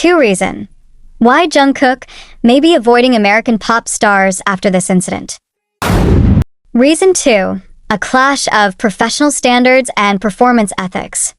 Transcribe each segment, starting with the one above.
2 reason why Jungkook may be avoiding American pop stars after this incident. Reason 2. A clash of professional standards and performance ethics.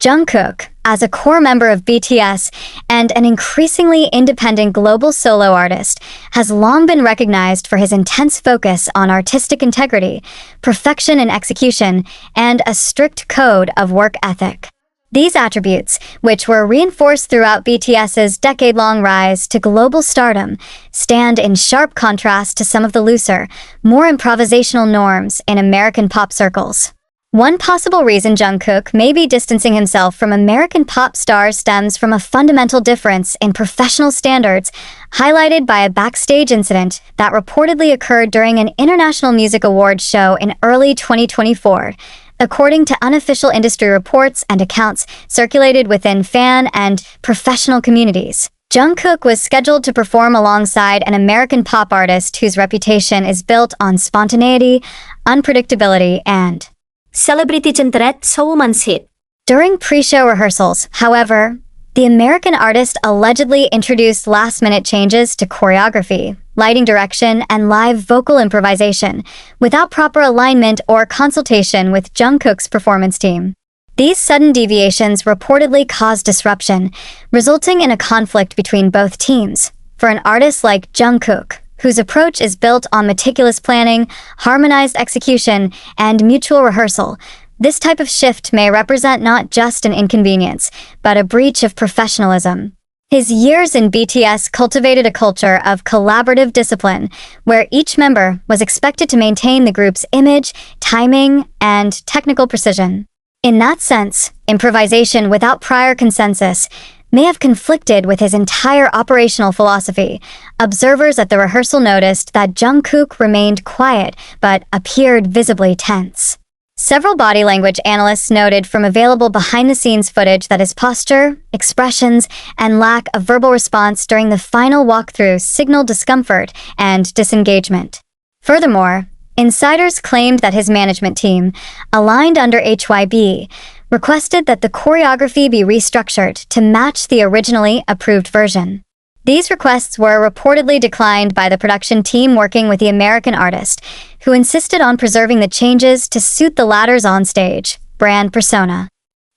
Jungkook, as a core member of BTS and an increasingly independent global solo artist, has long been recognized for his intense focus on artistic integrity, perfection in execution, and a strict code of work ethic. These attributes, which were reinforced throughout BTS's decade-long rise to global stardom, stand in sharp contrast to some of the looser, more improvisational norms in American pop circles. One possible reason Jungkook may be distancing himself from American pop stars stems from a fundamental difference in professional standards, highlighted by a backstage incident that reportedly occurred during an International Music Awards show in early 2024. According to unofficial industry reports and accounts circulated within fan and professional communities, Jungkook was scheduled to perform alongside an American pop artist whose reputation is built on spontaneity, unpredictability, and celebrity centered showman's hit. During pre-show rehearsals, however, the American artist allegedly introduced last-minute changes to choreography, lighting direction, and live vocal improvisation without proper alignment or consultation with Jungkook's performance team. These sudden deviations reportedly caused disruption, resulting in a conflict between both teams. For an artist like Jungkook, whose approach is built on meticulous planning, harmonized execution, and mutual rehearsal, this type of shift may represent not just an inconvenience, but a breach of professionalism. His years in BTS cultivated a culture of collaborative discipline, where each member was expected to maintain the group's image, timing, and technical precision. In that sense, improvisation without prior consensus may have conflicted with his entire operational philosophy. Observers at the rehearsal noticed that Jungkook remained quiet but appeared visibly tense. Several body language analysts noted from available behind-the-scenes footage that his posture, expressions, and lack of verbal response during the final walkthrough signaled discomfort and disengagement. Furthermore, insiders claimed that his management team, aligned under HYB, requested that the choreography be restructured to match the originally approved version. These requests were reportedly declined by the production team working with the American artist, who insisted on preserving the changes to suit the latter's onstage brand persona.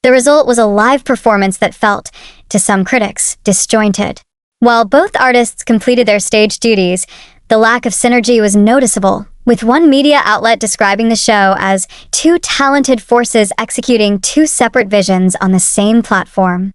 The result was a live performance that felt, to some critics, disjointed. While both artists completed their stage duties, the lack of synergy was noticeable, with one media outlet describing the show as two talented forces executing two separate visions on the same platform.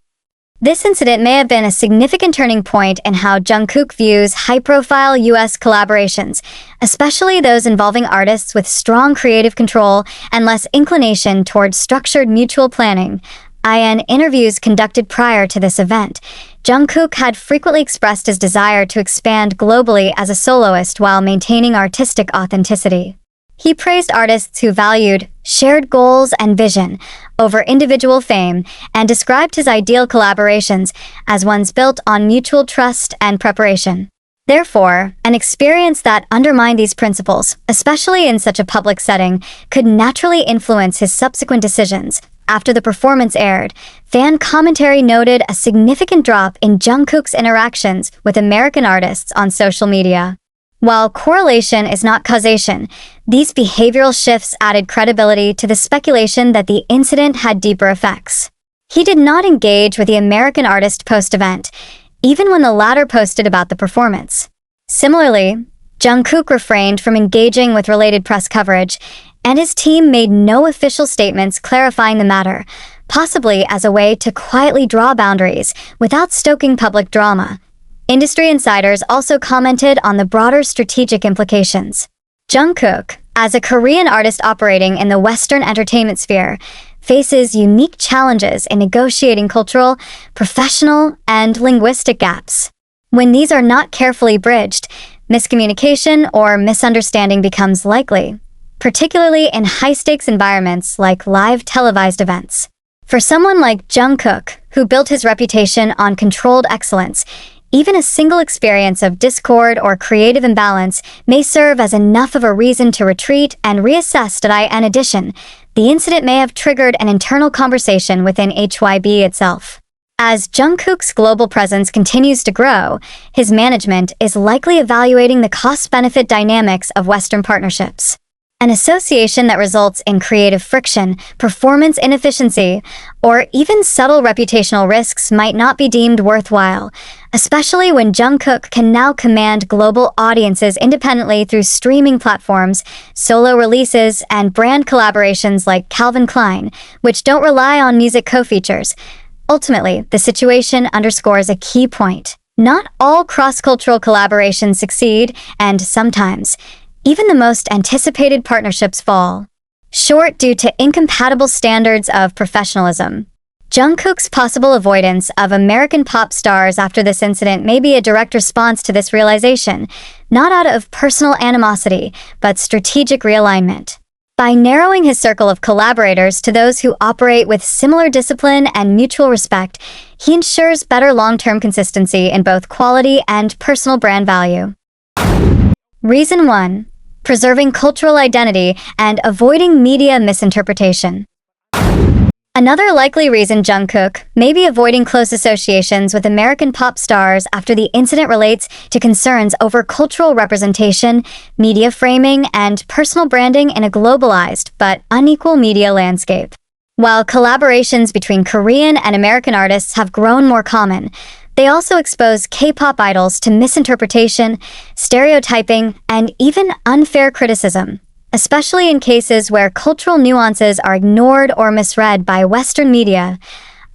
This incident may have been a significant turning point in how Jungkook views high-profile U.S. collaborations, especially those involving artists with strong creative control and less inclination towards structured mutual planning. In interviews conducted prior to this event, Jungkook had frequently expressed his desire to expand globally as a soloist while maintaining artistic authenticity. He praised artists who valued shared goals and vision over individual fame and described his ideal collaborations as ones built on mutual trust and preparation. Therefore, an experience that undermined these principles, especially in such a public setting, could naturally influence his subsequent decisions. After the performance aired, fan commentary noted a significant drop in Jungkook's interactions with American artists on social media. While correlation is not causation, these behavioral shifts added credibility to the speculation that the incident had deeper effects. He did not engage with the American artist post-event, even when the latter posted about the performance. Similarly, Jungkook refrained from engaging with related press coverage, and his team made no official statements clarifying the matter, possibly as a way to quietly draw boundaries without stoking public drama. Industry insiders also commented on the broader strategic implications. Jungkook, as a Korean artist operating in the Western entertainment sphere, faces unique challenges in negotiating cultural, professional, and linguistic gaps. When these are not carefully bridged, miscommunication or misunderstanding becomes likely, particularly in high-stakes environments like live televised events. For someone like Jungkook, who built his reputation on controlled excellence, even a single experience of discord or creative imbalance may serve as enough of a reason to retreat and reassess. In addition, the incident may have triggered an internal conversation within HYB itself. As Jungkook's global presence continues to grow, his management is likely evaluating the cost-benefit dynamics of Western partnerships. An association that results in creative friction, performance inefficiency, or even subtle reputational risks might not be deemed worthwhile, especially when Jungkook can now command global audiences independently through streaming platforms, solo releases, and brand collaborations like Calvin Klein, which don't rely on music co-features. Ultimately, the situation underscores a key point. Not all cross-cultural collaborations succeed, and sometimes, even the most anticipated partnerships fall short due to incompatible standards of professionalism. Jungkook's possible avoidance of American pop stars after this incident may be a direct response to this realization, not out of personal animosity, but strategic realignment. By narrowing his circle of collaborators to those who operate with similar discipline and mutual respect, he ensures better long-term consistency in both quality and personal brand value. Reason 1. Preserving cultural identity and avoiding media misinterpretation. Another likely reason Jungkook may be avoiding close associations with American pop stars after the incident relates to concerns over cultural representation, media framing, and personal branding in a globalized but unequal media landscape. While collaborations between Korean and American artists have grown more common, they also expose K-pop idols to misinterpretation, stereotyping, and even unfair criticism, especially in cases where cultural nuances are ignored or misread by Western media.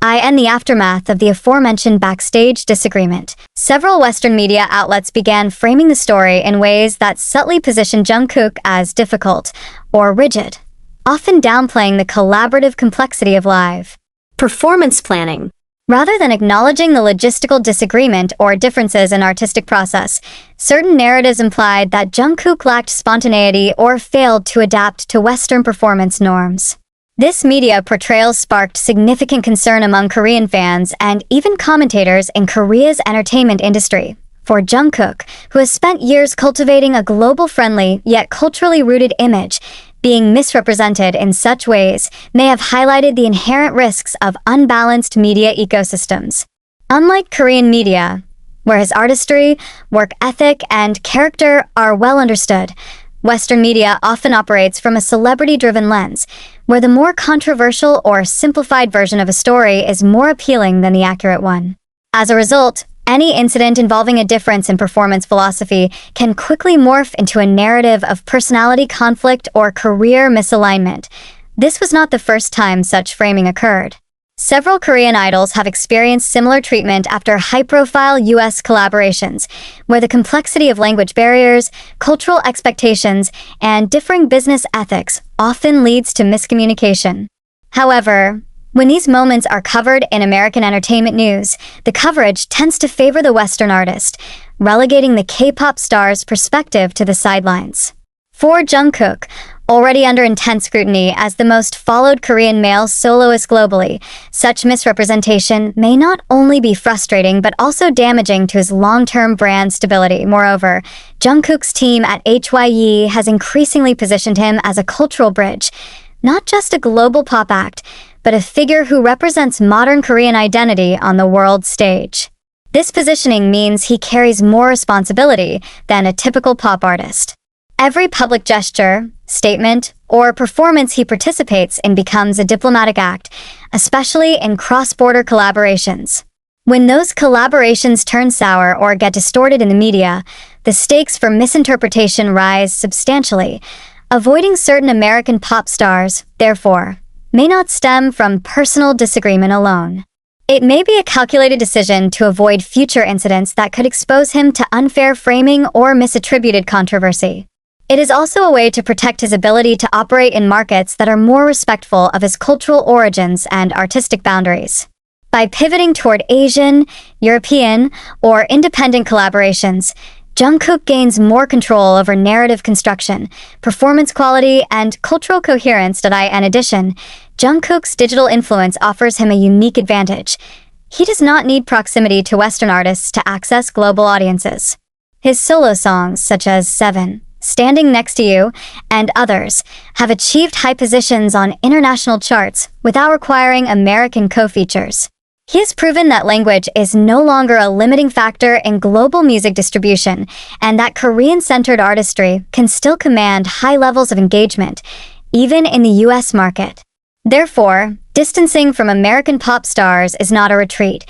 In the aftermath of the aforementioned backstage disagreement, several Western media outlets began framing the story in ways that subtly positioned Jungkook as difficult or rigid, often downplaying the collaborative complexity of live Performance planning. Rather than acknowledging the logistical disagreement or differences in artistic process, certain narratives implied that Jungkook lacked spontaneity or failed to adapt to Western performance norms. This media portrayal sparked significant concern among Korean fans and even commentators in Korea's entertainment industry. For Jungkook, who has spent years cultivating a global-friendly yet culturally rooted image, being misrepresented in such ways may have highlighted the inherent risks of unbalanced media ecosystems. Unlike Korean media, where his artistry, work ethic, and character are well understood, Western media often operates from a celebrity-driven lens, where the more controversial or simplified version of a story is more appealing than the accurate one. As a result, any incident involving a difference in performance philosophy can quickly morph into a narrative of personality conflict or career misalignment. This was not the first time such framing occurred. Several Korean idols have experienced similar treatment after high-profile U.S. collaborations, where the complexity of language barriers, cultural expectations, and differing business ethics often leads to miscommunication. However, when these moments are covered in American entertainment news, the coverage tends to favor the Western artist, relegating the K-pop star's perspective to the sidelines. For Jungkook, already under intense scrutiny as the most followed Korean male soloist globally, such misrepresentation may not only be frustrating but also damaging to his long-term brand stability. Moreover, Jungkook's team at HYE has increasingly positioned him as a cultural bridge, not just a global pop act, but a figure who represents modern Korean identity on the world stage. This positioning means he carries more responsibility than a typical pop artist. Every public gesture, statement, or performance he participates in becomes a diplomatic act, especially in cross-border collaborations. When those collaborations turn sour or get distorted in the media, the stakes for misinterpretation rise substantially. Avoiding certain American pop stars, therefore, may not stem from personal disagreement alone. It may be a calculated decision to avoid future incidents that could expose him to unfair framing or misattributed controversy. It is also a way to protect his ability to operate in markets that are more respectful of his cultural origins and artistic boundaries. By pivoting toward Asian, European, or independent collaborations, Jungkook gains more control over narrative construction, performance quality, and cultural coherence. In addition, Jungkook's digital influence offers him a unique advantage. He does not need proximity to Western artists to access global audiences. His solo songs, such as 7, Standing Next to You, and others, have achieved high positions on international charts without requiring American co-features. He has proven that language is no longer a limiting factor in global music distribution, and that Korean-centered artistry can still command high levels of engagement, even in the US market. Therefore, distancing from American pop stars is not a retreat.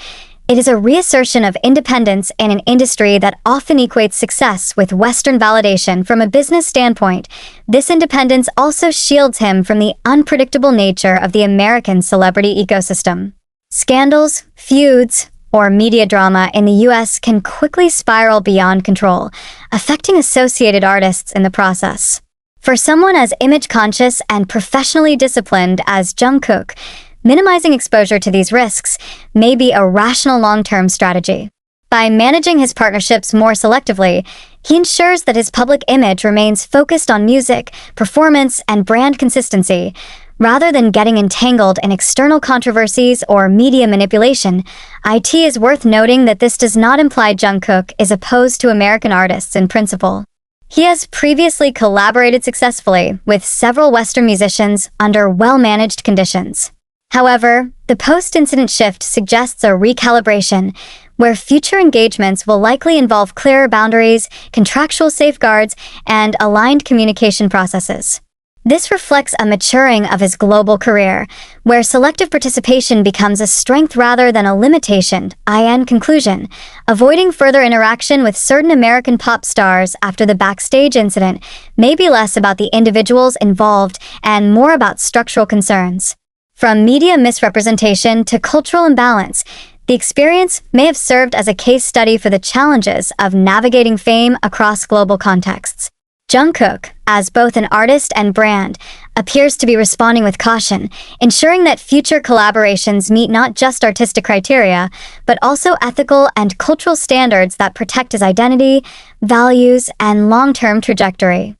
It is a reassertion of independence in an industry that often equates success with Western validation from a business standpoint. This independence also shields him from the unpredictable nature of the American celebrity ecosystem. Scandals, feuds, or media drama in the US can quickly spiral beyond control, affecting associated artists in the process. For someone as image-conscious and professionally disciplined as Jungkook, minimizing exposure to these risks may be a rational long-term strategy. By managing his partnerships more selectively, he ensures that his public image remains focused on music, performance, and brand consistency, rather than getting entangled in external controversies or media manipulation. It is worth noting that this does not imply Jungkook is opposed to American artists in principle. He has previously collaborated successfully with several Western musicians under well-managed conditions. However, the post-incident shift suggests a recalibration, where future engagements will likely involve clearer boundaries, contractual safeguards, and aligned communication processes. This reflects a maturing of his global career, where selective participation becomes a strength rather than a limitation. In conclusion, avoiding further interaction with certain American pop stars after the backstage incident may be less about the individuals involved and more about structural concerns. From media misrepresentation to cultural imbalance, the experience may have served as a case study for the challenges of navigating fame across global contexts. Jungkook, as both an artist and brand, appears to be responding with caution, ensuring that future collaborations meet not just artistic criteria, but also ethical and cultural standards that protect his identity, values, and long-term trajectory.